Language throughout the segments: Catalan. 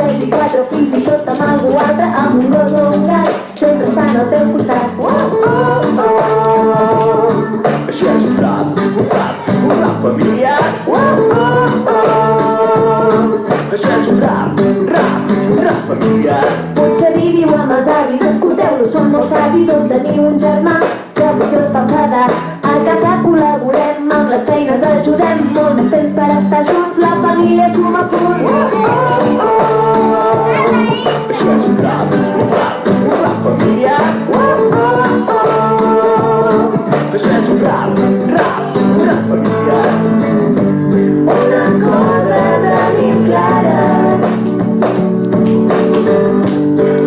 3 i 4, fins i tot amb algú altre, amb un gos o un gat, sempre estan al teu costat. Això és un rap familiar. Això és un rap familiar. Potser viviu amb els avis, escolteu-lo, són molt savis, o teniu un germà que potser us fa enfadar. A casa col·laborem, amb les feines ajudem, molt més temps per estar junts, la família som a punt. Això és un rap familiar. Això és un rap familiar. Una cosa tenim clara,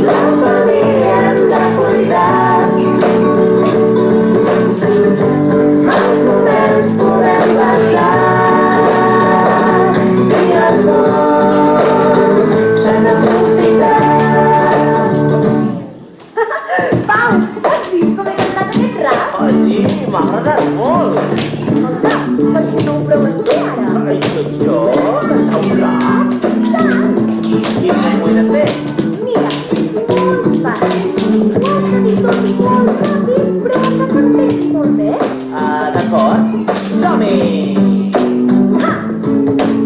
la família hem de cuidar. Mals moments podem passar i els bons se n'aprofitar. Pau, has vist com he cantat aquest rap? Oh, sí, m'ha agradat molt. Escolta, per què no ho proves tu ara? Ai, doncs jo, cantar un rap? Tant! I com ho he de fer? Mira, molt fàcil. Ho has de dir tot i molt ràpid, però que s'entengui molt bé. D'acord, som-hi!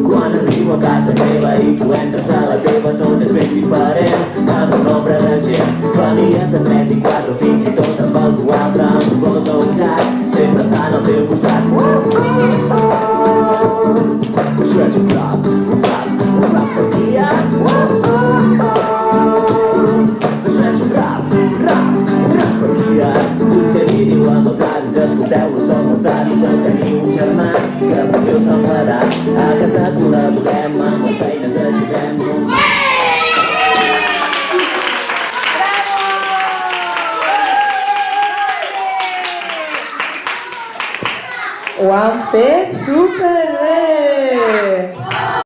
Quan arribo a casa meva i tu entres a la teva, tot és ben diferent. Amb un nombre de gent, famílies de 3 i 4, fins i tot amb algú altre, amb un gos o un gat, sempre estan al teu costat. Això és un rap familiar. Això és un rap familiar. Potser viviu amb els avis, escolteu-lo, som els avis, o teniu un germà que potser us enfadarà. A casa col·laborem, amb les feines ajudem. Ho han fet super